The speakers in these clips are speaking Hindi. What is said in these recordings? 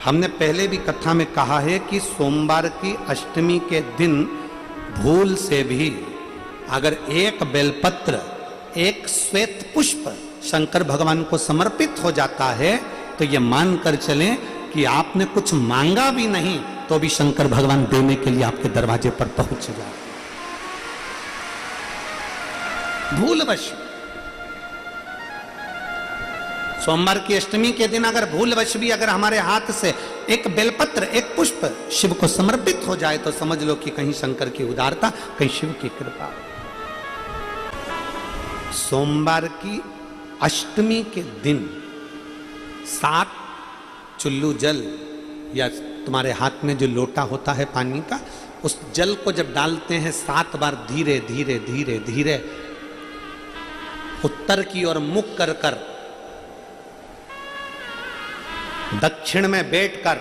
हमने पहले भी कथा में कहा है कि सोमवार की अष्टमी के दिन भूल से भी अगर एक बेलपत्र, एक श्वेत पुष्प शंकर भगवान को समर्पित हो जाता है तो ये मानकर चलें कि आपने कुछ मांगा भी नहीं तो भी शंकर भगवान देने के लिए आपके दरवाजे पर पहुंच जाए। भूलवश सोमवार की अष्टमी के दिन अगर भूलवश भी अगर हमारे हाथ से एक बेलपत्र, एक पुष्प शिव को समर्पित हो जाए तो समझ लो कि कहीं शंकर की उदारता, कहीं शिव की कृपा। सोमवार की अष्टमी के दिन 7 चुल्लू जल या तुम्हारे हाथ में जो लोटा होता है पानी का, उस जल को जब डालते हैं 7 बार धीरे धीरे धीरे धीरे उत्तर की ओर मुख कर कर, दक्षिण में बैठकर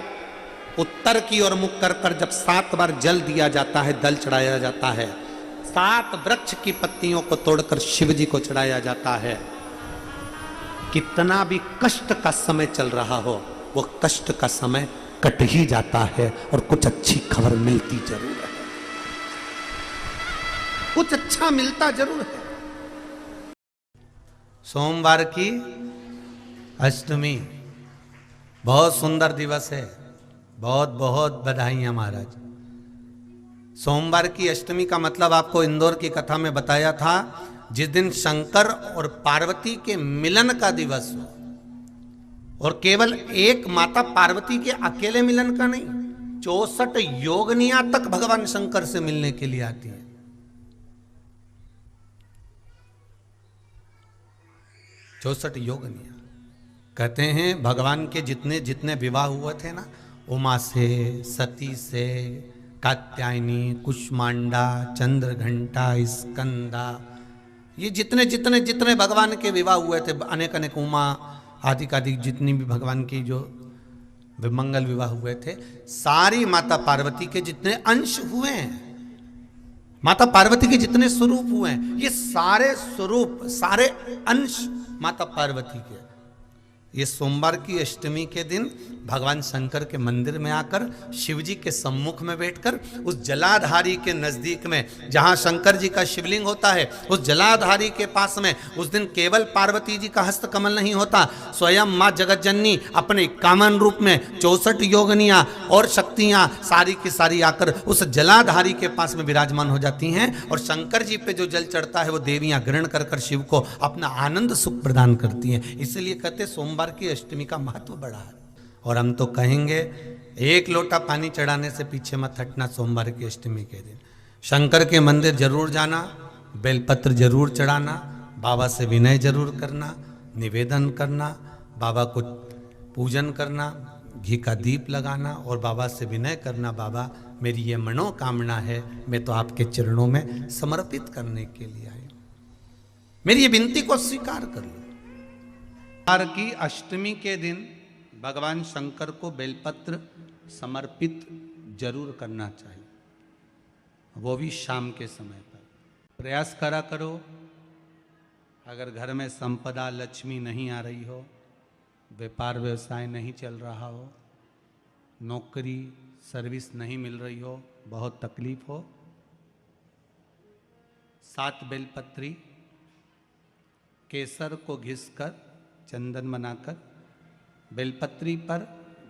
उत्तर की ओर मुख कर कर जब 7 बार जल दिया जाता है, दल चढ़ाया जाता है, 7 वृक्ष की पत्तियों को तोड़कर शिव जी को चढ़ाया जाता है। कितना भी कष्ट का समय चल रहा हो, वो कष्ट का समय कट ही जाता है और कुछ अच्छी खबर मिलती जरूर है, कुछ अच्छा मिलता जरूर है। सोमवार की अष्टमी बहुत सुंदर दिवस है, बहुत बहुत बधाइयां महाराज। सोमवार की अष्टमी का मतलब आपको इंदौर की कथा में बताया था, जिस दिन शंकर और पार्वती के मिलन का दिवस हो, और केवल एक माता पार्वती के अकेले मिलन का नहीं, 64 योगनियां तक भगवान शंकर से मिलने के लिए आती हैं। चौसठ योगनियां कहते हैं भगवान के जितने जितने विवाह हुए थे ना, उमा से, सती से, कात्यायनी, कुष्मांडा, चंद्रघंटा, स्कंदा, ये जितने जितने जितने भगवान के विवाह हुए थे, अनेक अनेक उमा आदि आदि जितनी भी भगवान की जो विमंगल विवाह हुए थे, सारी माता पार्वती के जितने अंश हुए हैं, माता पार्वती के जितने स्वरूप हुए हैं, ये सारे स्वरूप, सारे अंश माता पार्वती के। ये सोमवार की अष्टमी के दिन भगवान शंकर के मंदिर में आकर शिव जी के सम्मुख में बैठकर उस जलाधारी के नजदीक में, जहां शंकर जी का शिवलिंग होता है, उस जलाधारी के पास में उस दिन केवल पार्वती जी का हस्त कमल नहीं होता, स्वयं मां जगतजननी अपने कामन रूप में 64 योगनियां और शक्तियां सारी की सारी आकर उस जलाधारी के पास में विराजमान हो जाती हैं, और शंकर जी पे जो जल चढ़ता है वो देवियां ग्रहण कर कर शिव को अपना आनंद सुख प्रदान करती हैं। इसलिए कहते सोमवार की अष्टमी का महत्व बड़ा है। और हम तो कहेंगे एक लोटा पानी चढ़ाने से पीछे मत हटना। सोमवार की अष्टमी के दिन शंकर के मंदिर जरूर जाना, बेलपत्र जरूर चढ़ाना, बाबा से विनय जरूर करना, निवेदन करना, बाबा को पूजन करना, घी का दीप लगाना और बाबा से विनय करना, बाबा मेरी ये मनोकामना है, मैं तो आपके चरणों में समर्पित करने के लिए आई, मेरी ये विनती को स्वीकार कर लो। सोमवार की अष्टमी के दिन भगवान शंकर को बेलपत्र समर्पित जरूर करना चाहिए, वो भी शाम के समय पर। प्रयास करा करो, अगर घर में संपदा लक्ष्मी नहीं आ रही हो, व्यापार व्यवसाय नहीं चल रहा हो, नौकरी सर्विस नहीं मिल रही हो, बहुत तकलीफ हो, 7 बेलपत्री केसर को घिसकर चंदन बनाकर बेलपत्री पर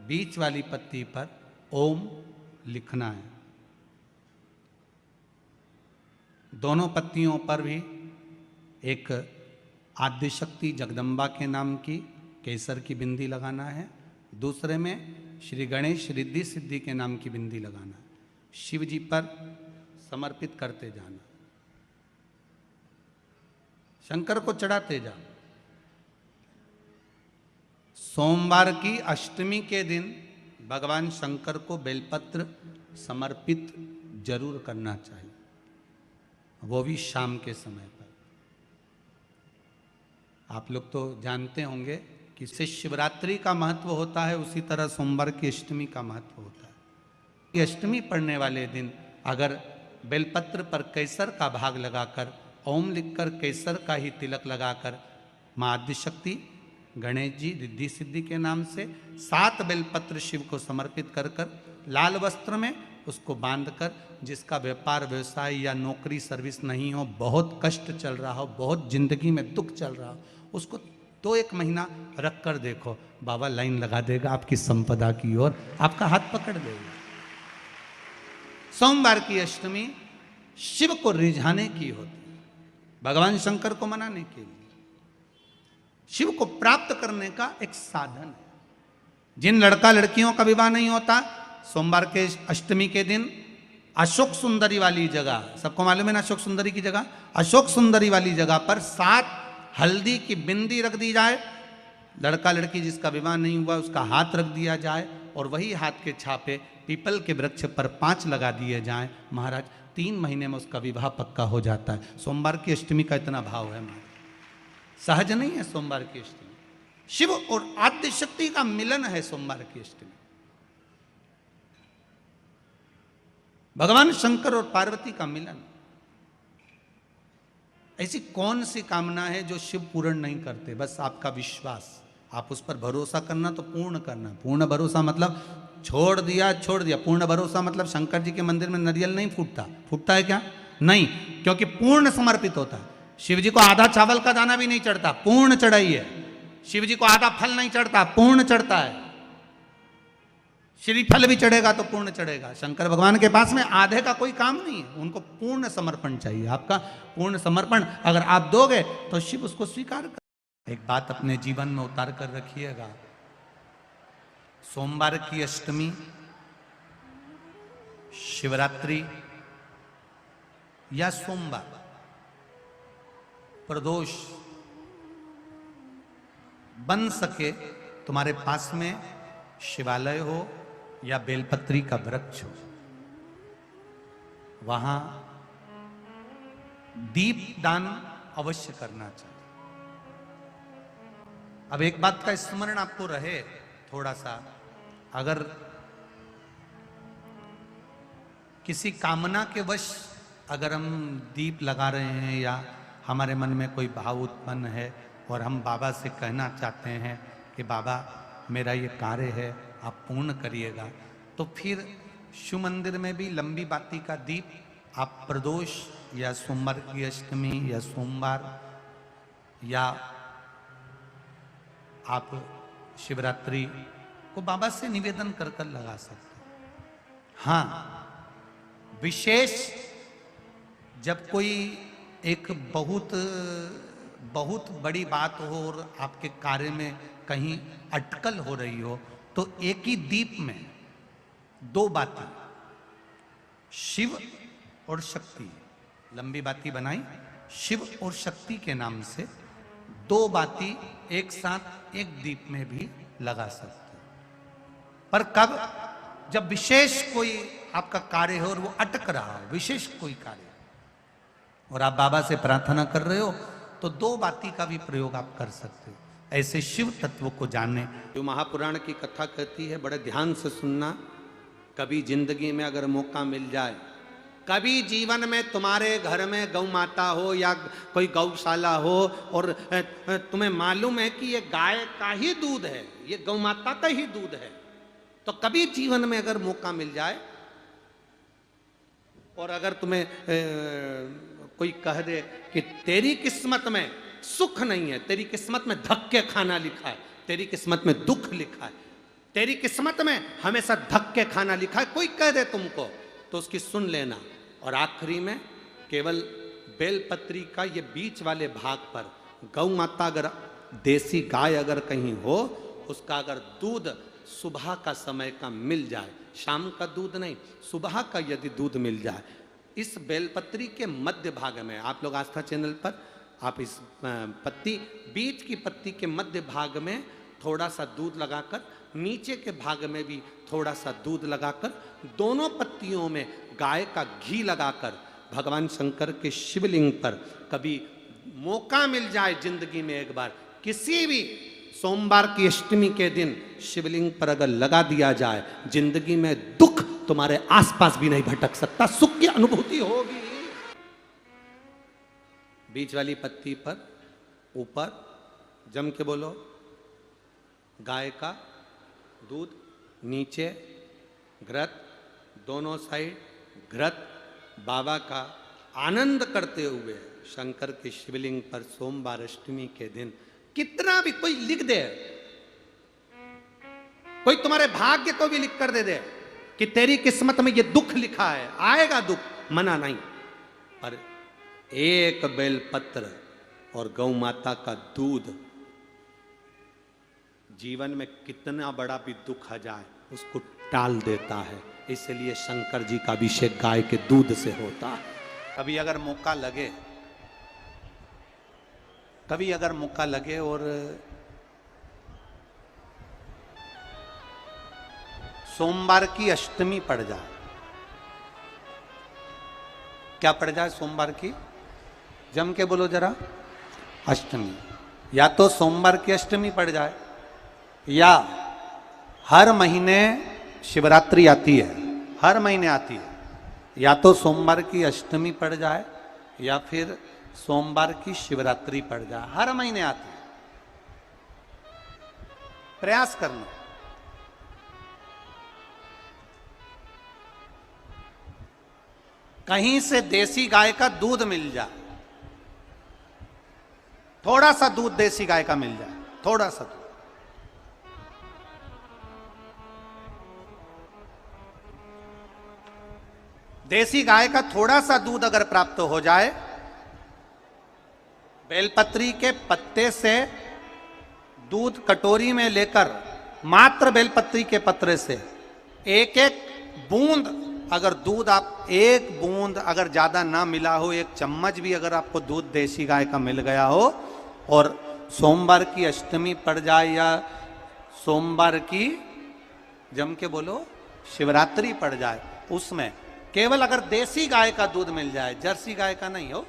बीच वाली पत्ती पर ओम लिखना है। दोनों पत्तियों पर भी एक आद्यशक्ति जगदम्बा के नाम की केसर की बिंदी लगाना है, दूसरे में श्री गणेश रिद्धि सिद्धि के नाम की बिंदी लगाना है। शिव जी पर समर्पित करते जाना, शंकर को चढ़ाते जाओ। सोमवार की अष्टमी के दिन भगवान शंकर को बेलपत्र समर्पित जरूर करना चाहिए, वो भी शाम के समय पर। आप लोग तो जानते होंगे कि शिवरात्रि का महत्व होता है, उसी तरह सोमवार की अष्टमी का महत्व होता है। ये अष्टमी पढ़ने वाले दिन अगर बेलपत्र पर केसर का भाग लगाकर, ओम लिखकर केसर का ही तिलक लगाकर मां आद्यशक्ति गणेश जी रिद्धि सिद्धि के नाम से 7 बेलपत्र शिव को समर्पित कर कर लाल वस्त्र में उसको बांधकर, जिसका व्यापार व्यवसाय या नौकरी सर्विस नहीं हो, बहुत कष्ट चल रहा हो, बहुत जिंदगी में दुख चल रहा हो, उसको 2-1 महीना रख कर देखो, बाबा लाइन लगा देगा आपकी संपदा की ओर, आपका हाथ पकड़ देगा। सोमवार की अष्टमी शिव को रिझाने की होती है, भगवान शंकर को मनाने के लिए, शिव को प्राप्त करने का एक साधन है। जिन लड़का लड़कियों का विवाह नहीं होता, सोमवार के अष्टमी के दिन अशोक सुंदरी वाली जगह, सबको मालूम है ना अशोक सुंदरी की जगह, अशोक सुंदरी वाली जगह पर 7 हल्दी की बिंदी रख दी जाए, लड़का लड़की जिसका विवाह नहीं हुआ उसका हाथ रख दिया जाए, और वही हाथ के छापे पीपल के वृक्ष पर 5 लगा दिए जाएं, महाराज 3 महीने में उसका विवाह पक्का हो जाता है। सोमवार की अष्टमी का इतना भाव है महाराज, सहज नहीं है सोमवार की अष्टमी। शिव और आद्य शक्ति का मिलन है सोमवार की अष्टमी। भगवान शंकर और पार्वती का मिलन। ऐसी कौन सी कामना है जो शिव पूर्ण नहीं करते? बस आपका विश्वास, आप उस पर भरोसा करना तो पूर्ण करना। पूर्ण भरोसा मतलब छोड़ दिया छोड़ दिया, पूर्ण भरोसा मतलब शंकर जी के मंदिर में नारियल नहीं फूटता, फूटता है क्या? नहीं, क्योंकि पूर्ण समर्पित होता है। शिव जी को आधा चावल का दाना भी नहीं चढ़ता, पूर्ण चढ़ाई है। शिव जी को आधा फल नहीं चढ़ता, पूर्ण चढ़ता है। श्रीफल भी चढ़ेगा तो पूर्ण चढ़ेगा। शंकर भगवान के पास में आधे का कोई काम नहीं है, उनको पूर्ण समर्पण चाहिए। आपका पूर्ण समर्पण अगर आप दोगे तो शिव उसको स्वीकार कर। एक बात अपने जीवन में उतार कर रखिएगा, सोमवार की अष्टमी, शिवरात्रि या सोमवार, प्रदोष बन सके तुम्हारे पास में शिवालय हो या बेलपत्री का वृक्ष हो, वहां दीप दान अवश्य करना चाहिए। अब एक बात का स्मरण आपको रहे थोड़ा सा, अगर किसी कामना के वश अगर हम दीप लगा रहे हैं या हमारे मन में कोई भाव उत्पन्न है और हम बाबा से कहना चाहते हैं कि बाबा मेरा ये कार्य है आप पूर्ण करिएगा, तो फिर शिव मंदिर में भी लंबी बाती का दीप आप प्रदोष या सोमवार की अष्टमी या सोमवार या आप शिवरात्रि को बाबा से निवेदन कर कर लगा सकते हैं। हाँ, विशेष जब कोई एक बहुत बड़ी बात हो और आपके कार्य में कहीं अटकल हो रही हो, तो एक ही दीप में 2 बाती, शिव और शक्ति, लंबी बाती बनाई शिव और शक्ति के नाम से, 2 बाती एक साथ एक दीप में भी लगा सकते हैं। पर कब? जब विशेष कोई आपका कार्य हो और वो अटक रहा हो, विशेष कोई कार्य, और आप बाबा से प्रार्थना कर रहे हो, तो 2 बाती का भी प्रयोग आप कर सकते हो। ऐसे शिव तत्व को जानने, जो महापुराण की कथा कहती है, बड़े ध्यान से सुनना। कभी जिंदगी में अगर मौका मिल जाए, कभी जीवन में तुम्हारे घर में गौ माता हो या कोई गौशाला हो और तुम्हें मालूम है कि ये गाय का ही दूध है, ये गौ माता का ही दूध है, तो कभी जीवन में अगर मौका मिल जाए और अगर तुम्हें कोई कह दे कि तेरी किस्मत में सुख नहीं है, तेरी किस्मत में धक्के खाना लिखा है, तेरी किस्मत में दुख लिखा है, तेरी किस्मत में हमेशा धक्के खाना लिखा है, कोई कह दे तुमको, तो उसकी सुन लेना। और आखिरी में केवल बेलपत्री का ये बीच वाले भाग पर गौ माता, अगर देसी गाय अगर कहीं हो, उसका अगर दूध सुबह का समय का मिल जाए, शाम का दूध नहीं, सुबह का यदि दूध मिल जाए, इस बेलपत्री के मध्य भाग में, आप लोग आस्था चैनल पर आप इस पत्ती, बीच की पत्ती के मध्य भाग में थोड़ा सा दूध लगाकर, नीचे के भाग में भी थोड़ा सा दूध लगाकर, दोनों पत्तियों में गाय का घी लगाकर भगवान शंकर के शिवलिंग पर कभी मौका मिल जाए जिंदगी में एक बार, किसी भी सोमवार की अष्टमी के दिन शिवलिंग पर अगर लगा दिया जाए, जिंदगी में दुख तुम्हारे आसपास भी नहीं भटक सकता, सुख की अनुभूति होगी। बीच वाली पत्ती पर ऊपर जम के बोलो गाय का दूध, नीचे घृत, दोनों साइड घृत, बाबा का आनंद करते हुए शंकर के शिवलिंग पर सोमवार अष्टमी के दिन कितना भी कोई लिख दे, कोई तुम्हारे भाग्य को भी लिख कर दे दे कि तेरी किस्मत में ये दुख लिखा है, आएगा दुख, मना नहीं, पर एक बेलपत्र और गौ माता का दूध जीवन में कितना बड़ा भी दुख आ जाए उसको टाल देता है। इसलिए शंकर जी का अभिषेक गाय के दूध से होता है। कभी अगर मौका लगे और सोमवार की अष्टमी पड़ जाए, क्या पड़ जाए सोमवार की, जम के बोलो जरा, अष्टमी, या तो सोमवार की अष्टमी पड़ जाए, या हर महीने शिवरात्रि आती है, हर महीने आती है, या तो सोमवार की अष्टमी पड़ जाए या फिर सोमवार की शिवरात्रि पड़ जाए, हर महीने आती है। प्रयास करना। कहीं से देसी गाय का दूध मिल जाए, थोड़ा सा दूध देसी गाय का मिल जाए, थोड़ा सा दूध, देसी गाय का थोड़ा सा दूध अगर प्राप्त हो जाए, बेलपत्री के पत्ते से दूध कटोरी में लेकर, मात्र बेलपत्री के पत्रे से एक एक बूंद, अगर दूध आप एक बूंद अगर ज्यादा ना मिला हो, एक चम्मच भी अगर आपको दूध देसी गाय का मिल गया हो, और सोमवार की अष्टमी पड़ जाए या सोमवार की, जम के बोलो, शिवरात्रि पड़ जाए, उसमें केवल अगर देसी गाय का दूध मिल जाए, जर्सी गाय का नहीं हो,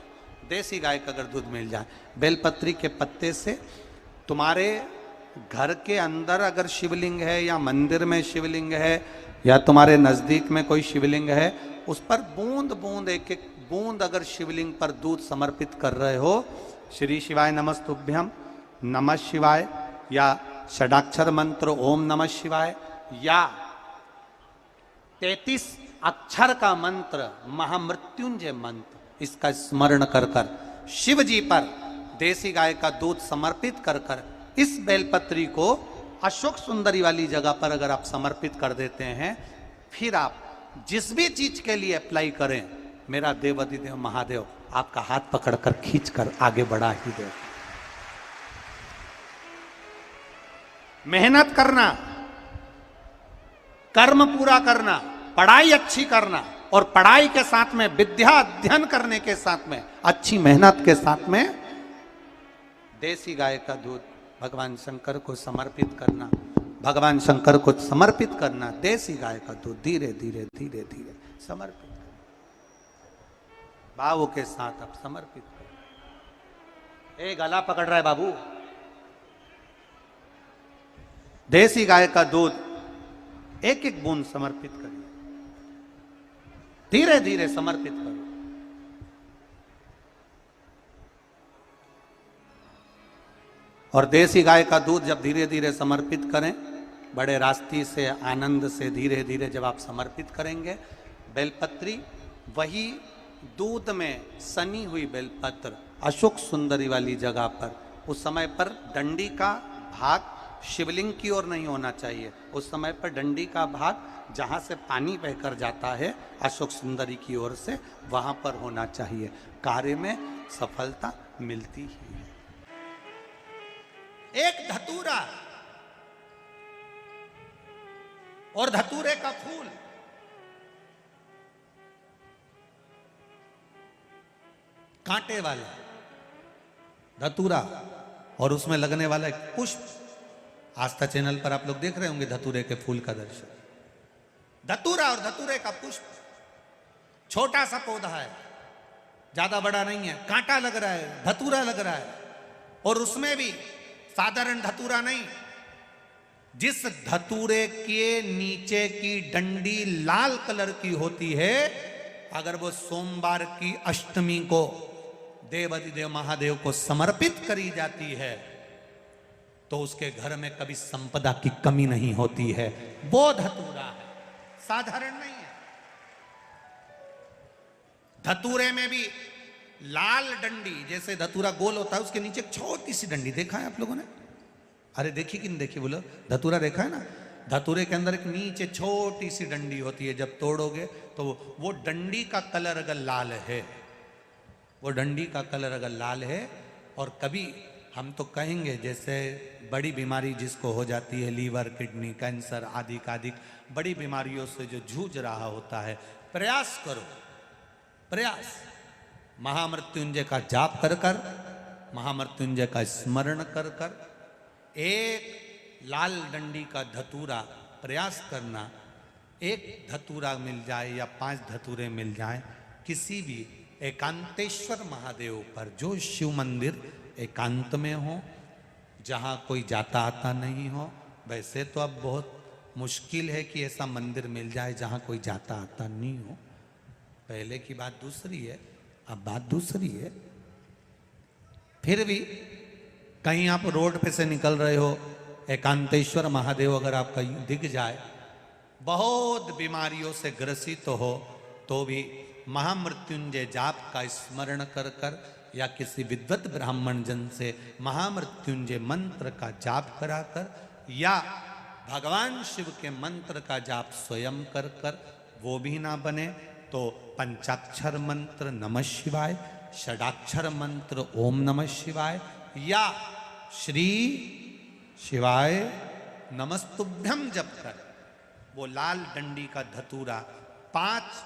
देसी गाय का अगर दूध मिल जाए, बेलपत्री के पत्ते से, तुम्हारे घर के अंदर अगर शिवलिंग है या मंदिर में शिवलिंग है या तुम्हारे नजदीक में कोई शिवलिंग है, उस पर बूंद बूंद, एक एक बूंद अगर शिवलिंग पर दूध समर्पित कर रहे हो, श्री शिवाय नमस्तुभ्यम, नमः शिवाय, या षडाक्षर मंत्र ओम नमः शिवाय, या 33 अक्षर का मंत्र महामृत्युंजय मंत्र, इसका स्मरण कर कर शिव जी पर देसी गाय का दूध समर्पित कर कर इस बेलपत्री को अशोक सुंदरी वाली जगह पर अगर आप समर्पित कर देते हैं, फिर आप जिस भी चीज के लिए अप्लाई करें, मेरा देवाधिदेव महादेव आपका हाथ पकड़कर खींचकर आगे बढ़ा ही दे। मेहनत करना, कर्म पूरा करना, पढ़ाई अच्छी करना, और पढ़ाई के साथ में विद्या अध्ययन करने के साथ में अच्छी मेहनत के साथ में देसी गाय का दूध भगवान शंकर को समर्पित करना, भगवान शंकर को समर्पित करना, देसी गाय का दूध धीरे धीरे धीरे धीरे समर्पित करना, भावों के साथ आप समर्पित करें। ए गला पकड़ रहा है बाबू, देसी गाय का दूध एक एक बूंद समर्पित करिए, धीरे धीरे समर्पित करो। और देसी गाय का दूध जब धीरे धीरे समर्पित करें, बड़े रास्ते से, आनंद से धीरे धीरे जब आप समर्पित करेंगे, बेलपत्री वही दूध में सनी हुई बेलपत्र अशोक सुंदरी वाली जगह पर, उस समय पर डंडी का भाग शिवलिंग की ओर नहीं होना चाहिए, उस समय पर डंडी का भाग जहाँ से पानी बहकर जाता है अशोक सुंदरी की ओर से, वहाँ पर होना चाहिए। कार्य में सफलता मिलती ही है। एक धतूरा और धतूरे का फूल, कांटे वाला धतूरा और उसमें लगने वाला एक पुष्प, आस्था चैनल पर आप लोग देख रहे होंगे धतूरे के फूल का दर्शन। धतूरा और धतूरे का पुष्प, छोटा सा पौधा है, ज्यादा बड़ा नहीं है, कांटा लग रहा है, धतूरा लग रहा है, और उसमें भी साधारण धतूरा नहीं, जिस धतूरे के नीचे की डंडी लाल कलर की होती है, अगर वो सोमवार की अष्टमी को देवाधिदेव महादेव को समर्पित करी जाती है, तो उसके घर में कभी संपदा की कमी नहीं होती है। वो धतूरा है, साधारण नहीं है। धतूरे में भी लाल डंडी, जैसे धतूरा गोल होता है उसके नीचे एक छोटी सी डंडी, देखा है आप लोगों ने? अरे देखी कि नहीं देखी बोलो? धतूरा देखा है ना? धतूरे के अंदर एक नीचे छोटी सी डंडी होती है, जब तोड़ोगे तो वो डंडी का कलर अगर लाल है, वो डंडी का कलर अगर लाल है, और कभी हम तो कहेंगे जैसे बड़ी बीमारी जिसको हो जाती है, लीवर, किडनी, कैंसर आदि आदि बड़ी बीमारियों से जो जूझ रहा होता है, प्रयास करो, प्रयास महामृत्युंजय का जाप कर कर, महामृत्युंजय का स्मरण कर कर, एक लाल डंडी का धतूरा प्रयास करना। एक धतूरा मिल जाए या 5 धतूरे मिल जाए किसी भी एकांतेश्वर महादेव पर, जो शिव मंदिर एकांत में हो, जहाँ कोई जाता आता नहीं हो। वैसे तो अब बहुत मुश्किल है कि ऐसा मंदिर मिल जाए जहाँ कोई जाता आता नहीं हो, पहले की बात दूसरी है, अब बात दूसरी है। फिर भी कहीं आप रोड पे से निकल रहे हो, एकांतेश्वर महादेव अगर आपका दिख जाए, बहुत बीमारियों से ग्रसित हो, तो भी महामृत्युंजय जाप का स्मरण कर कर या किसी विद्वत ब्राह्मण जन से महामृत्युंजय मंत्र का जाप कराकर, या भगवान शिव के मंत्र का जाप स्वयं कर कर, वो भी ना बने तो पंचाक्षर मंत्र नमः शिवाय, षडाक्षर मंत्र ओम नमः शिवाय, या श्री शिवाय नमस्तुभ्यम जप कर वो लाल डंडी का धतूरा 5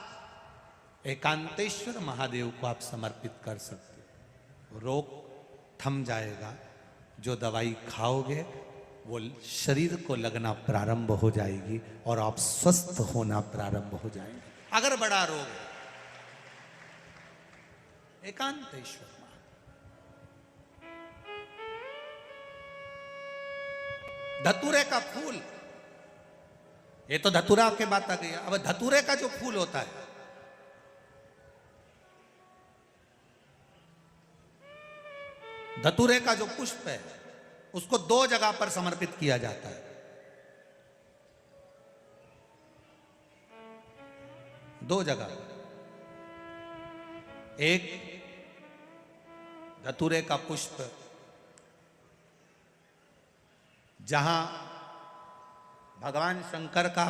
एकांतेश्वर महादेव को आप समर्पित कर सकते हो। रोग थम जाएगा, जो दवाई खाओगे वो शरीर को लगना प्रारंभ हो जाएगी और आप स्वस्थ होना प्रारंभ हो जाएंगे। अगर बड़ा रोग है, एकांतेश्वर धतूरे का फूल, ये तो धतूरा के बात आ गई। अब धतूरे का जो फूल होता है, धतूरे का जो पुष्प है, उसको 2 जगह पर समर्पित किया जाता है। 2 जगह, एक धतूरे का पुष्प जहां भगवान शंकर का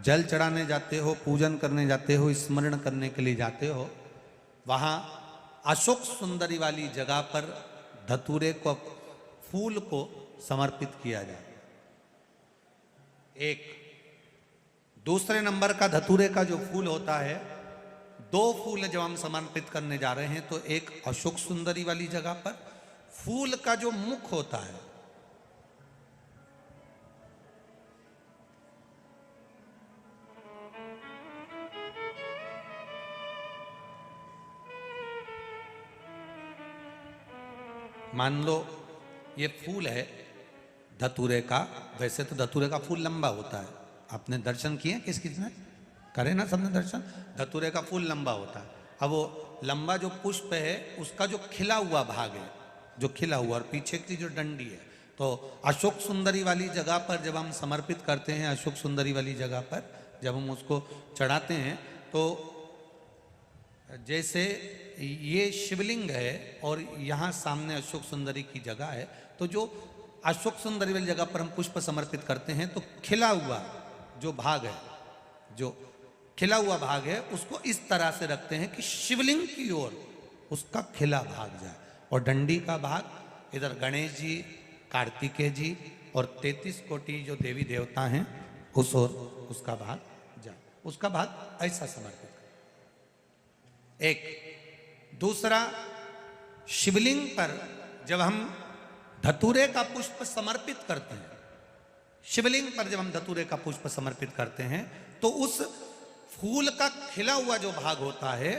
जल चढ़ाने जाते हो, पूजन करने जाते हो, स्मरण करने के लिए जाते हो, वहां अशोक सुंदरी वाली जगह पर धतूरे को, फूल को समर्पित किया जाए। एक दूसरे नंबर का धतूरे का जो फूल होता है, 2 फूल जब हम समर्पित करने जा रहे हैं, तो एक अशोक सुंदरी वाली जगह पर फूल का जो मुख होता है, मान लो ये फूल है धतूरे का। वैसे तो धतूरे का फूल लंबा होता है, आपने दर्शन किए किस किसने करे ना, सबने दर्शन। धतूरे का फूल लंबा होता है। अब वो लंबा जो पुष्प है, उसका जो खिला हुआ भाग है, जो खिला हुआ, और पीछे की जो डंडी है, तो अशोक सुंदरी वाली जगह पर जब हम समर्पित करते हैं, अशोक सुंदरी वाली जगह पर जब हम उसको चढ़ाते हैं, तो जैसे ये शिवलिंग है और यहाँ सामने अशोक सुंदरी की जगह है, तो जो अशोक सुंदरी वाली जगह पर हम पुष्प समर्पित करते हैं, तो खिला हुआ जो भाग है, जो खिला हुआ भाग है, उसको इस तरह से रखते हैं कि शिवलिंग की ओर उसका खिला भाग जाए, और डंडी का भाग इधर गणेश जी, कार्तिकेय जी और 33 कोटि जो देवी देवता हैं उस ओर उसका भाग जाए। उसका भाग ऐसा समर्पित करें। एक दूसरा, शिवलिंग पर जब हम धतूरे का पुष्प समर्पित करते हैं, शिवलिंग पर जब हम धतूरे का पुष्प समर्पित करते हैं, तो उस फूल का खिला हुआ जो भाग होता है,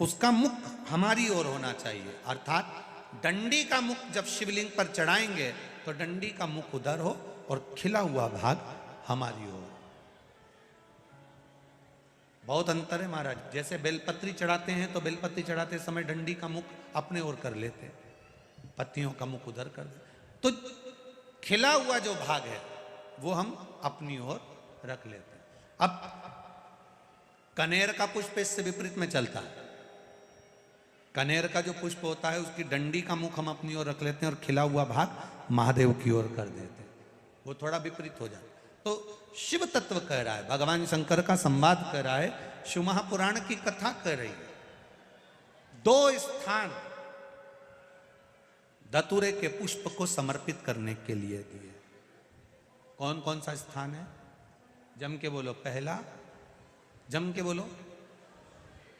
उसका मुख हमारी ओर होना चाहिए। अर्थात डंडी का मुख जब शिवलिंग पर चढ़ाएंगे तो डंडी का मुख उधर हो और खिला हुआ भाग हमारी ओर। बहुत अंतर है महाराज। जैसे बेलपत्री चढ़ाते हैं तो बेलपत्री चढ़ाते समय डंडी का मुख अपने ओर कर लेते, पत्तियों का मुख उधर कर दे। तो खिला हुआ जो भाग है वो हम अपनी ओर रख लेते हैं। अब कनेर का पुष्प इससे विपरीत में चलता है। कनेर का जो पुष्प होता है उसकी डंडी का मुख हम अपनी ओर रख लेते हैं और खिला हुआ भाग महादेव की ओर कर देते हैं, वो थोड़ा विपरीत हो जाता है। तो शिव तत्व कह रहा है, भगवान शंकर का संवाद कर रहा है, शिव महापुराण की कथा कर रही है। दो स्थान धतूरे के पुष्प को समर्पित करने के लिए दिए। कौन कौन सा स्थान है? जम के बोलो। पहला, जम के बोलो।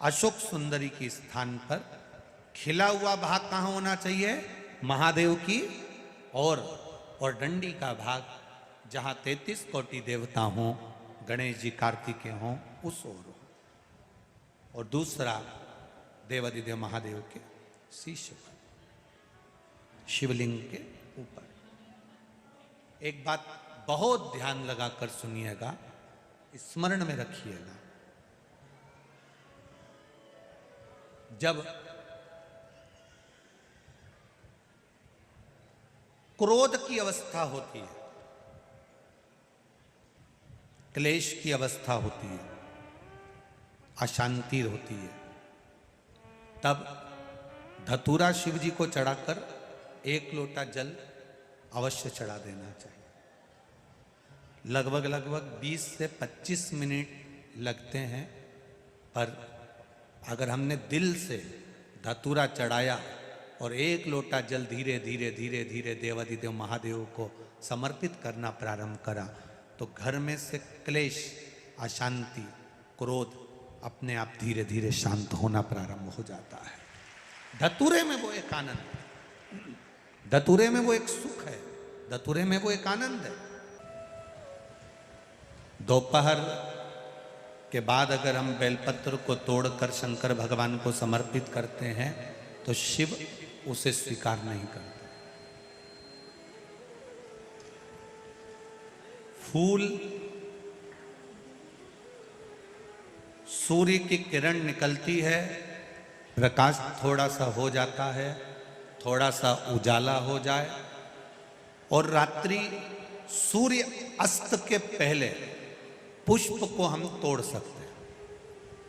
अशोक सुंदरी के स्थान पर खिला हुआ भाग कहां होना चाहिए? महादेव की और डंडी का भाग जहां 33 कोटि देवता हों, गणेश जी कार्तिकेय हों, उस ओर हो। और दूसरा देवादिदेव महादेव के शीश पर, शिवलिंग के ऊपर। एक बात बहुत ध्यान लगाकर सुनिएगा, स्मरण में रखिएगा। जब क्रोध की अवस्था होती है, क्लेश की अवस्था होती है, अशांति होती है, तब धतूरा शिव जी को चढ़ाकर 1 लोटा जल अवश्य चढ़ा देना चाहिए। लगभग 20 से 25 मिनट लगते हैं, पर अगर हमने दिल से धतूरा चढ़ाया और 1 लोटा जल धीरे धीरे धीरे धीरे देवादिदेव महादेव को समर्पित करना प्रारंभ करा, तो घर में से क्लेश, अशांति, क्रोध अपने आप धीरे धीरे शांत होना प्रारंभ हो जाता है। धतूरे में वो एक आनंद है, धतूरे में वो एक सुख है, धतूरे में वो एक आनंद है। दोपहर के बाद अगर हम बेलपत्र को तोड़कर शंकर भगवान को समर्पित करते हैं तो शिव उसे स्वीकार नहीं करता। फूल सूर्य की किरण निकलती है, प्रकाश थोड़ा सा हो जाता है, थोड़ा सा उजाला हो जाए, और रात्रि सूर्य अस्त के पहले पुष्प को हम तोड़ सकते हैं,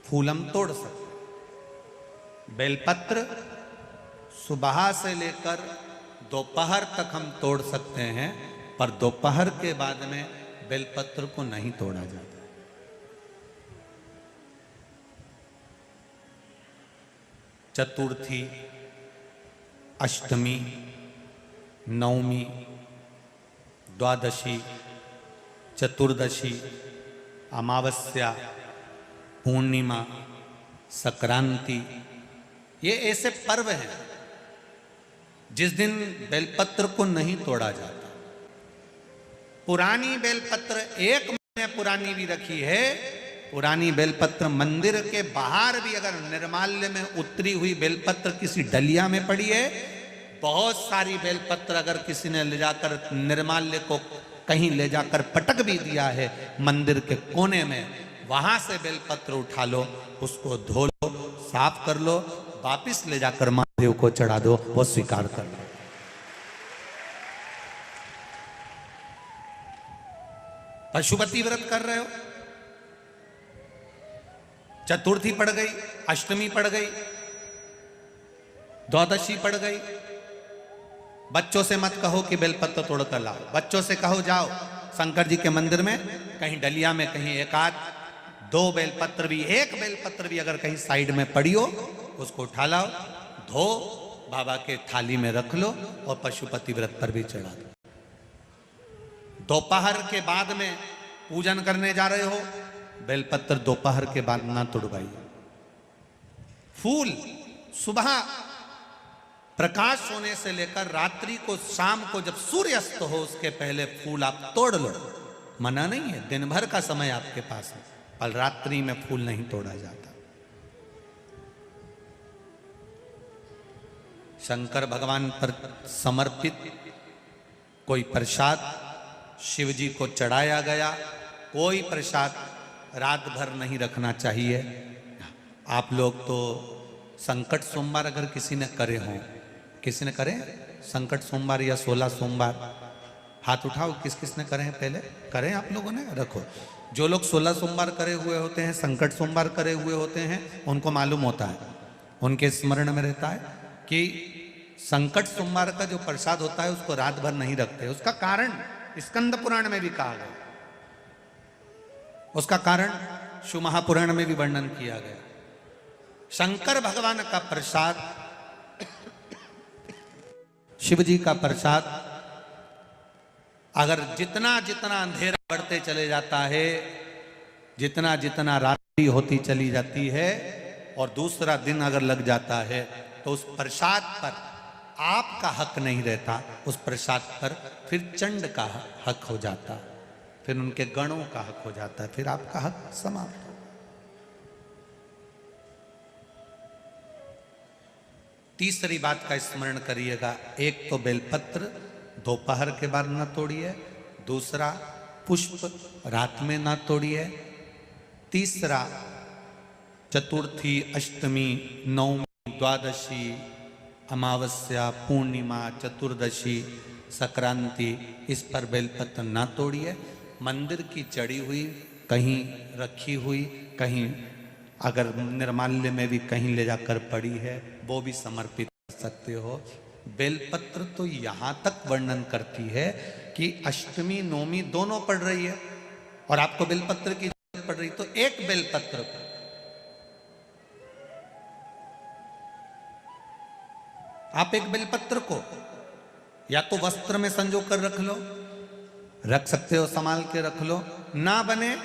फूल हम तोड़ सकते हैं। बेलपत्र सुबह से लेकर दोपहर तक हम तोड़ सकते हैं, पर दोपहर के बाद में बेलपत्र को नहीं तोड़ा जाता। चतुर्थी, अष्टमी, नवमी, द्वादशी, चतुर्दशी, अमावस्या, पूर्णिमा, संक्रांति, ये ऐसे पर्व हैं जिस दिन बेलपत्र को नहीं तोड़ा जाता। पुरानी बेलपत्र 1 महीने पुरानी भी रखी है। पुरानी बेलपत्र मंदिर के बाहर भी अगर निर्माल्य में उतरी हुई बेलपत्र किसी डलिया में पड़ी है, बहुत सारी बेलपत्र अगर किसी ने ले जाकर निर्माल्य को कहीं ले जाकर पटक भी दिया है मंदिर के कोने में, वहां से बेलपत्र उठा लो, उसको धो लो, साफ कर लो, वापिस ले जाकर महादेव को चढ़ा दो, वो स्वीकार कर लो। पशुपति व्रत कर रहे हो, चतुर्थी पड़ गई, अष्टमी पड़ गई, द्वादशी पड़ गई, बच्चों से मत कहो कि बेलपत्र तोड़ कर लाओ, बच्चों से कहो जाओ शंकर जी के मंदिर में कहीं डलिया में कहीं 1-2 बेलपत्र भी, 1 बेलपत्र भी अगर कहीं साइड में पड़ी हो, उसको उठा लाओ, धो, बाबा के थाली में रख लो और पशुपति व्रत पर भी चढ़ा दो। दोपहर के बाद में पूजन करने जा रहे हो, बेलपत्र दोपहर के बाद ना तोड़वाइए। फूल सुबह प्रकाश होने से लेकर रात्रि को, शाम को जब सूर्यास्त हो उसके पहले फूल आप तोड़ लो, मना नहीं है, दिन भर का समय आपके पास है, पर रात्रि में फूल नहीं तोड़ा जाता। शंकर भगवान पर समर्पित कोई प्रसाद शिव जी को चढ़ाया गया, कोई प्रसाद रात भर नहीं रखना चाहिए। आप लोग तो संकट सोमवार अगर किसी ने करे हों, किसी ने करे संकट सोमवार या 16 सोमवार, हाथ उठाओ, किस किस ने करे हैं पहले? करें आप लोगों ने? रखो। जो लोग 16 सोमवार करे हुए होते हैं, संकट सोमवार करे हुए होते हैं, उनको मालूम होता है, उनके स्मरण में रहता है कि संकट सोमवार का जो प्रसाद होता है उसको रात भर नहीं रखते। उसका कारण स्कंद पुराण में भी कहा गया, उसका कारण शिव महापुराण में भी वर्णन किया गया। शंकर भगवान का प्रसाद, शिव जी का प्रसाद, अगर जितना जितना अंधेरा बढ़ते चले जाता है, जितना जितना रात्रि होती चली जाती है और दूसरा दिन अगर लग जाता है, तो उस प्रसाद पर आपका हक नहीं रहता, उस प्रसाद पर फिर चंड का हक हो जाता, फिर उनके गणों का हक हो जाता है, फिर आपका हक समाप्त हो। तीसरी बात का स्मरण करिएगा, एक तो बेलपत्र दोपहर के बाद ना तोड़िए, दूसरा पुष्प रात में ना तोड़िए, तीसरा चतुर्थी, अष्टमी, नवमी, द्वादशी, अमावस्या, पूर्णिमा, चतुर्दशी, संक्रांति, इस पर बेलपत्र ना तोड़िए। मंदिर की चढ़ी हुई, कहीं रखी हुई, कहीं अगर निर्माल्य में भी कहीं ले जाकर पड़ी है, वो भी समर्पित कर सकते हो। बेलपत्र तो यहाँ तक वर्णन करती है कि अष्टमी नवमी दोनों पड़ रही है और आपको बेलपत्र की जरूरत पड़ रही, तो एक बेलपत्र को आप, एक बेलपत्र को या तो वस्त्र में संजो कर रख लो, रख सकते हो, संभाल के रख लो, ना बने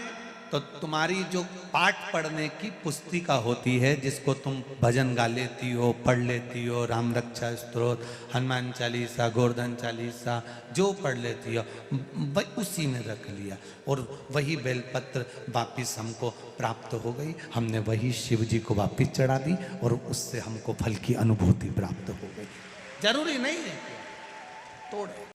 तो तुम्हारी जो पाठ पढ़ने की पुस्तिका होती है, जिसको तुम भजन गा लेती हो, पढ़ लेती हो, राम रक्षा स्तोत्र, हनुमान चालीसा, गोवर्धन चालीसा, जो पढ़ लेती हो, वही उसी में रख लिया और वही बेलपत्र वापिस हमको प्राप्त हो गई। हमने वही शिव जी को वापिस चढ़ा दी और उससे हमको फल की अनुभूति प्राप्त हो गई। जरूरी नहीं है तोड़े।